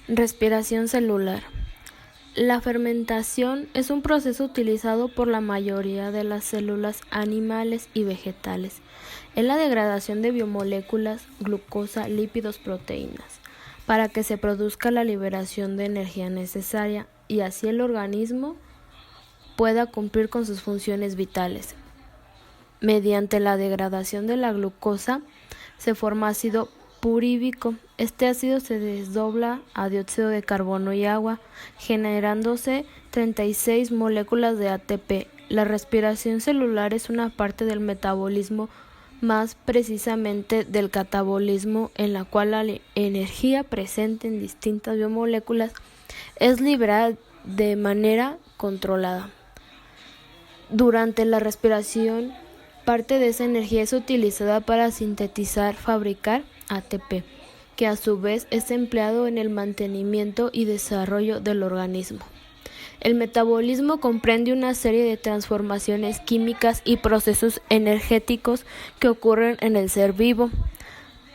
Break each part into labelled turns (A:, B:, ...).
A: Respiración celular. La fermentación es un proceso utilizado por la mayoría de las células animales y vegetales. Es la degradación de biomoléculas, glucosa, lípidos, proteínas, para que se produzca la liberación de energía necesaria y así el organismo pueda cumplir con sus funciones vitales. Mediante la degradación de la glucosa se forma ácido purívico. Este ácido se desdobla a dióxido de carbono y agua, generándose 36 moléculas de ATP. La respiración celular es una parte del metabolismo, más precisamente del catabolismo, en la cual la energía presente en distintas biomoléculas es liberada de manera controlada. Durante la respiración, parte de esa energía es utilizada para fabricar ATP, que a su vez es empleado en el mantenimiento y desarrollo del organismo. El metabolismo comprende una serie de transformaciones químicas y procesos energéticos que ocurren en el ser vivo.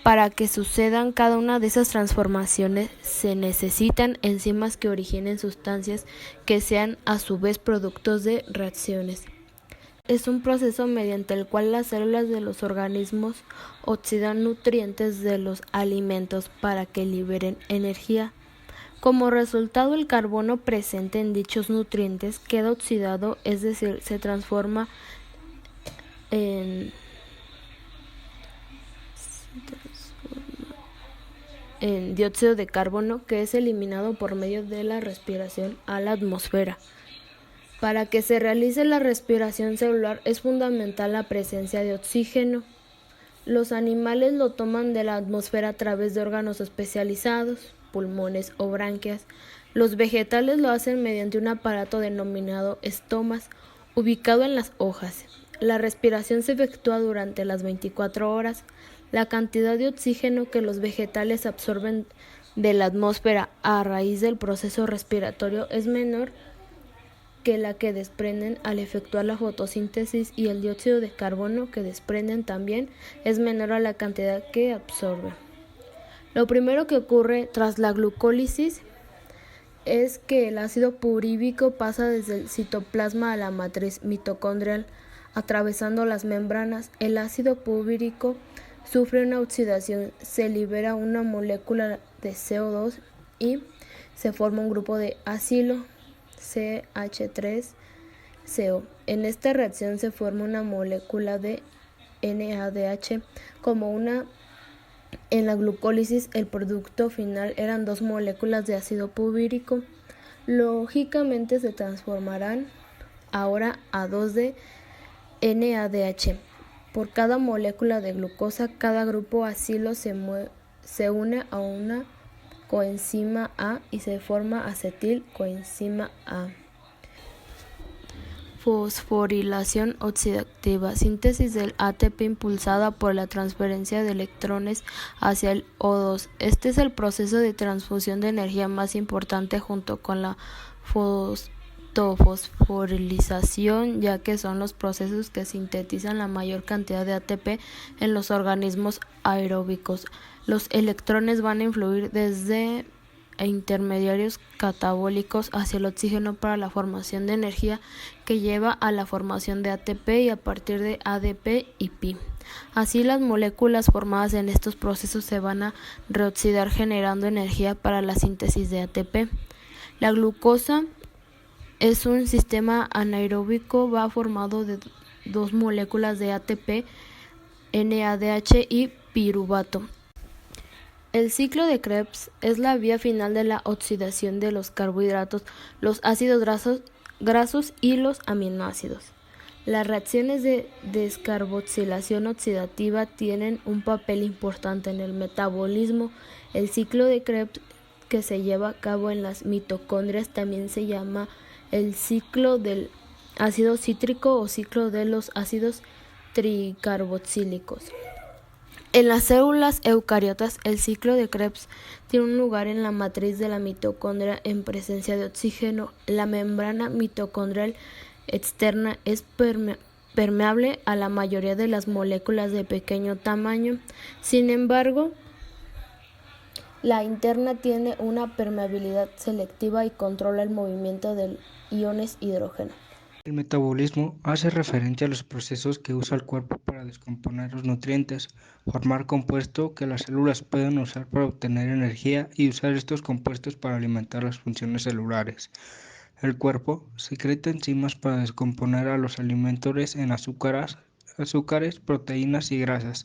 A: Para que sucedan cada una de esas transformaciones se necesitan enzimas que originen sustancias que sean a su vez productos de reacciones. Es un proceso mediante el cual las células de los organismos oxidan nutrientes de los alimentos para que liberen energía. Como resultado, el carbono presente en dichos nutrientes queda oxidado, es decir, se transforma en dióxido de carbono, que es eliminado por medio de la respiración a la atmósfera. Para que se realice la respiración celular es fundamental la presencia de oxígeno. Los animales lo toman de la atmósfera a través de órganos especializados, pulmones o branquias. Los vegetales lo hacen mediante un aparato denominado estomas, ubicado en las hojas. La respiración se efectúa durante las 24 horas. La cantidad de oxígeno que los vegetales absorben de la atmósfera a raíz del proceso respiratorio es menor que la que desprenden al efectuar la fotosíntesis, y el dióxido de carbono que desprenden también es menor a la cantidad que absorben. Lo primero que ocurre tras la glucólisis es que el ácido purívico pasa desde el citoplasma a la matriz mitocondrial, atravesando las membranas. El ácido purívico sufre una oxidación, se libera una molécula de CO2 y se forma un grupo de acilo, CH3CO. En esta reacción se forma una molécula de NADH. En la glucólisis el producto final eran 2 moléculas de ácido purívico. Lógicamente se transformarán ahora a 2 de NADH. Por cada molécula de glucosa, cada grupo acilo se une a una coenzima A y se forma acetil coenzima A. Fosforilación oxidativa, síntesis del ATP impulsada por la transferencia de electrones hacia el O2. Este es el proceso de transfusión de energía más importante junto con la fosforilización, ya que son los procesos que sintetizan la mayor cantidad de ATP en los organismos aeróbicos. Los electrones van a influir desde intermediarios catabólicos hacia el oxígeno para la formación de energía, que lleva a la formación de ATP y a partir de ADP y Pi. Así, las moléculas formadas en estos procesos se van a reoxidar generando energía para la síntesis de ATP. La glucosa es un sistema anaeróbico, va formado de 2 moléculas de ATP, NADH y piruvato. El ciclo de Krebs es la vía final de la oxidación de los carbohidratos, los ácidos grasos y los aminoácidos. Las reacciones de descarboxilación oxidativa tienen un papel importante en el metabolismo. El ciclo de Krebs, que se lleva a cabo en las mitocondrias, también se llama el ciclo del ácido cítrico o ciclo de los ácidos tricarboxílicos. En las células eucariotas, el ciclo de Krebs tiene un lugar en la matriz de la mitocondria en presencia de oxígeno. La membrana mitocondrial externa es permeable a la mayoría de las moléculas de pequeño tamaño. Sin embargo, La interna tiene una permeabilidad selectiva y controla el movimiento de iones hidrógeno.
B: El metabolismo hace referencia a los procesos que usa el cuerpo para descomponer los nutrientes, formar compuestos que las células pueden usar para obtener energía y usar estos compuestos para alimentar las funciones celulares. El cuerpo secreta enzimas para descomponer a los alimentos en azúcares, proteínas y grasas.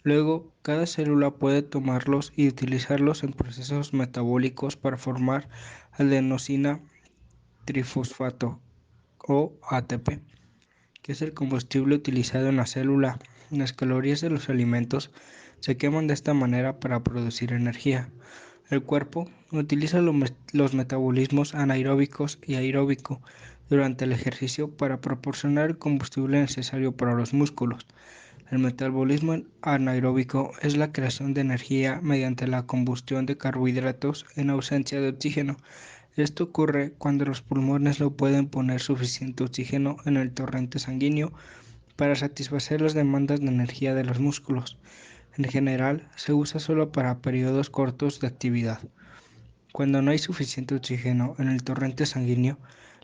B: Luego, cada célula puede tomarlos y utilizarlos en procesos metabólicos para formar adenosina trifosfato o ATP, que es el combustible utilizado en la célula. Las calorías de los alimentos se queman de esta manera para producir energía. El cuerpo utiliza los metabolismos anaeróbicos y aeróbicos durante el ejercicio para proporcionar el combustible necesario para los músculos. El metabolismo anaeróbico es la creación de energía mediante la combustión de carbohidratos en ausencia de oxígeno. Esto ocurre cuando los pulmones no pueden poner suficiente oxígeno en el torrente sanguíneo para satisfacer las demandas de energía de los músculos. En general, se usa solo para periodos cortos de actividad. Cuando no hay suficiente oxígeno en el torrente sanguíneo,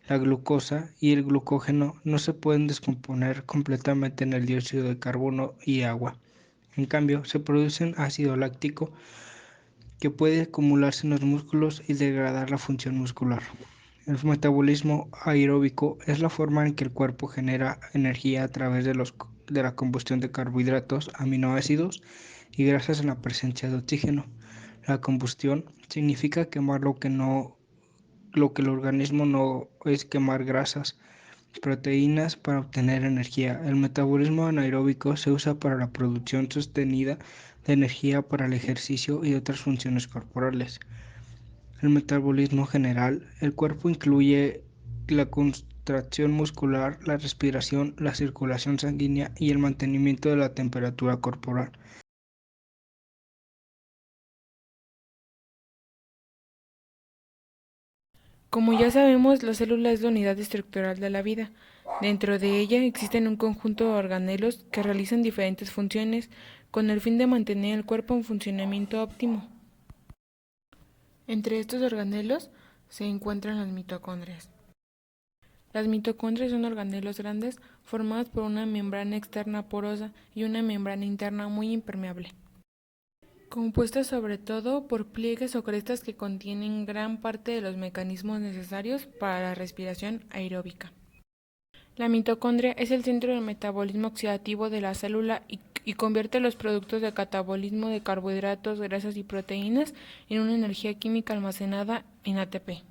B: la glucosa y el glucógeno no se pueden descomponer completamente en el dióxido de carbono y agua. En cambio, se produce un ácido láctico que puede acumularse en los músculos y degradar la función muscular. El metabolismo aeróbico es la forma en que el cuerpo genera energía a través de la combustión de carbohidratos, aminoácidos y grasas en la presencia de oxígeno. La combustión significa quemar lo que el organismo no es quemar grasas, proteínas para obtener energía. El metabolismo anaeróbico se usa para la producción sostenida de energía para el ejercicio y otras funciones corporales. El metabolismo general, el cuerpo incluye la contracción muscular, la respiración, la circulación sanguínea y el mantenimiento de la temperatura corporal.
C: Como ya sabemos, la célula es la unidad estructural de la vida. Dentro de ella existen un conjunto de organelos que realizan diferentes funciones con el fin de mantener el cuerpo en funcionamiento óptimo. Entre estos organelos se encuentran las mitocondrias. Las mitocondrias son organelos grandes formados por una membrana externa porosa y una membrana interna muy impermeable, compuestas sobre todo por pliegues o crestas que contienen gran parte de los mecanismos necesarios para la respiración aeróbica. La mitocondria es el centro del metabolismo oxidativo de la célula y convierte los productos de catabolismo de carbohidratos, grasas y proteínas en una energía química almacenada en ATP.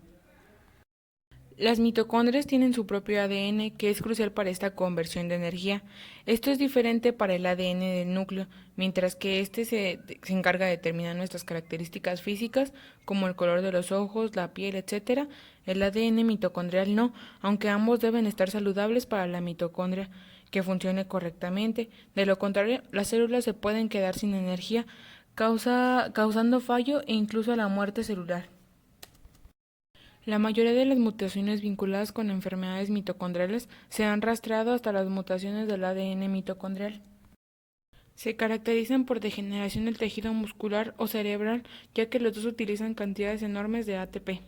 C: Las mitocondrias tienen su propio ADN, que es crucial para esta conversión de energía. Esto es diferente para el ADN del núcleo, mientras que este se encarga de determinar nuestras características físicas, como el color de los ojos, la piel, etc. El ADN mitocondrial no, aunque ambos deben estar saludables para la mitocondria que funcione correctamente. De lo contrario, las células se pueden quedar sin energía, causando fallo e incluso la muerte celular. La mayoría de las mutaciones vinculadas con enfermedades mitocondriales se han rastreado hasta las mutaciones del ADN mitocondrial. Se caracterizan por degeneración del tejido muscular o cerebral, ya que los dos utilizan cantidades enormes de ATP.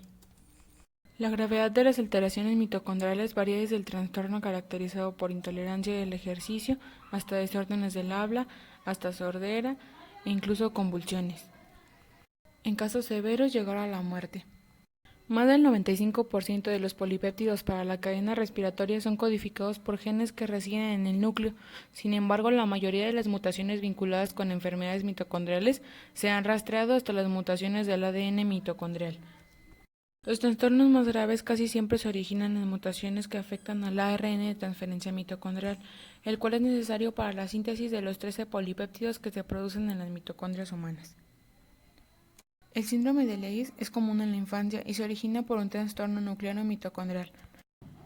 C: La gravedad de las alteraciones mitocondriales varía desde el trastorno caracterizado por intolerancia al ejercicio, hasta desórdenes del habla, hasta sordera e incluso convulsiones. En casos severos, llegar a la muerte. Más del 95% de los polipéptidos para la cadena respiratoria son codificados por genes que residen en el núcleo. Sin embargo, la mayoría de las mutaciones vinculadas con enfermedades mitocondriales se han rastreado hasta las mutaciones del ADN mitocondrial. Los trastornos más graves casi siempre se originan en mutaciones que afectan al ARN de transferencia mitocondrial, el cual es necesario para la síntesis de los 13 polipéptidos que se producen en las mitocondrias humanas. El síndrome de Leigh es común en la infancia y se origina por un trastorno nuclear mitocondrial,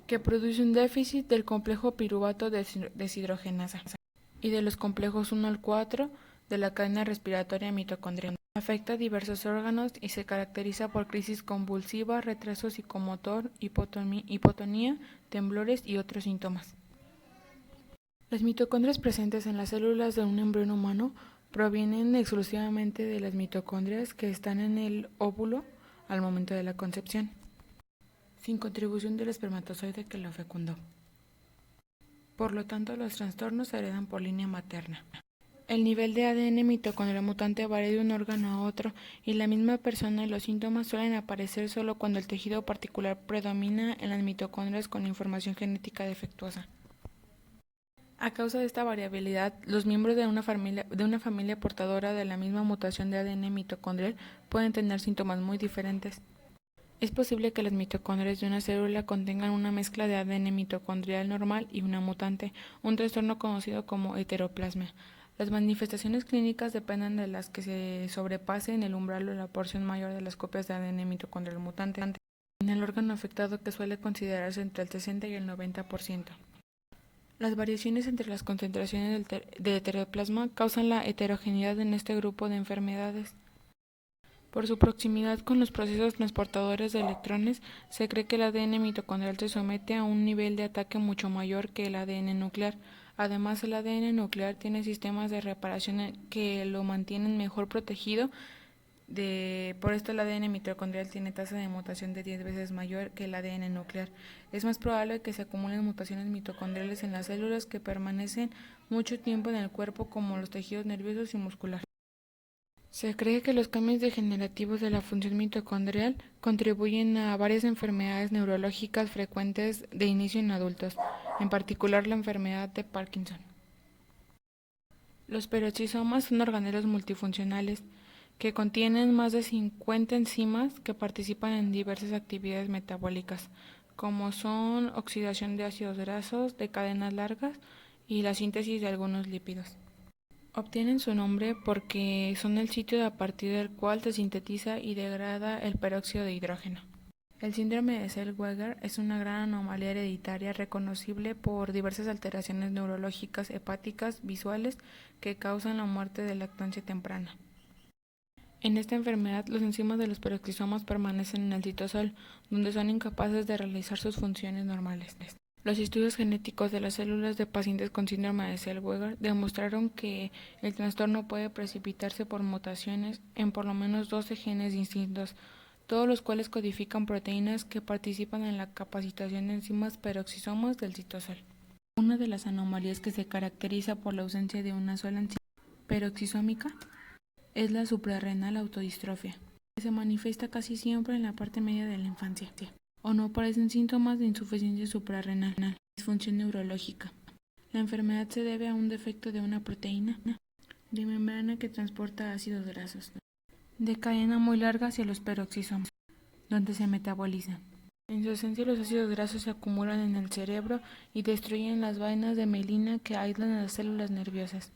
C: que produce un déficit del complejo piruvato deshidrogenasa y de los complejos 1 al 4 de la cadena respiratoria mitocondrial. Afecta a diversos órganos y se caracteriza por crisis convulsiva, retraso psicomotor, hipotonía, temblores y otros síntomas. Las mitocondrias presentes en las células de un embrión humano provienen exclusivamente de las mitocondrias que están en el óvulo al momento de la concepción, sin contribución del espermatozoide que lo fecundó. Por lo tanto, los trastornos se heredan por línea materna. El nivel de ADN mitocondrial mutante varía de un órgano a otro y la misma persona y los síntomas suelen aparecer solo cuando el tejido particular predomina en las mitocondrias con información genética defectuosa. A causa de esta variabilidad, los miembros de una familia portadora de la misma mutación de ADN mitocondrial pueden tener síntomas muy diferentes. Es posible que las mitocondrias de una célula contengan una mezcla de ADN mitocondrial normal y una mutante, un trastorno conocido como heteroplasma. Las manifestaciones clínicas dependen de las que se sobrepasen el umbral o la porción mayor de las copias de ADN mitocondrial mutante en el órgano afectado, que suele considerarse entre el 60 y el 90%. Las variaciones entre las concentraciones de heteroplasma causan la heterogeneidad en este grupo de enfermedades. Por su proximidad con los procesos transportadores de electrones, se cree que el ADN mitocondrial se somete a un nivel de ataque mucho mayor que el ADN nuclear. Además, el ADN nuclear tiene sistemas de reparación que lo mantienen mejor protegido. Por esto el ADN mitocondrial tiene tasa de mutación de 10 veces mayor que el ADN nuclear. Es más probable que se acumulen mutaciones mitocondriales en las células que permanecen mucho tiempo en el cuerpo, como los tejidos nerviosos y musculares. Se cree que los cambios degenerativos de la función mitocondrial contribuyen a varias enfermedades neurológicas frecuentes de inicio en adultos, en particular la enfermedad de Parkinson. Los peroxisomas son organelos multifuncionales que contienen más de 50 enzimas que participan en diversas actividades metabólicas, como son oxidación de ácidos grasos de cadenas largas y la síntesis de algunos lípidos. Obtienen su nombre porque son el sitio a partir del cual se sintetiza y degrada el peróxido de hidrógeno. El síndrome de Zellweger es una gran anomalía hereditaria reconocible por diversas alteraciones neurológicas, hepáticas, visuales que causan la muerte de lactancia temprana. En esta enfermedad, los enzimas de los peroxisomas permanecen en el citosol, donde son incapaces de realizar sus funciones normales. Los estudios genéticos de las células de pacientes con síndrome de Zellweger demostraron que el trastorno puede precipitarse por mutaciones en por lo menos 12 genes distintos, todos los cuales codifican proteínas que participan en la capacitación de enzimas peroxisomas del citosol. Una de las anomalías que se caracteriza por la ausencia de una sola enzima peroxisómica es la suprarrenal autodistrofia, que se manifiesta casi siempre en la parte media de la infancia, o no aparecen síntomas de insuficiencia suprarrenal, disfunción neurológica. La enfermedad se debe a un defecto de una proteína de membrana que transporta ácidos grasos de cadena muy larga hacia los peroxisomas, donde se metabolizan. En su esencia, los ácidos grasos se acumulan en el cerebro y destruyen las vainas de mielina que aíslan a las células nerviosas.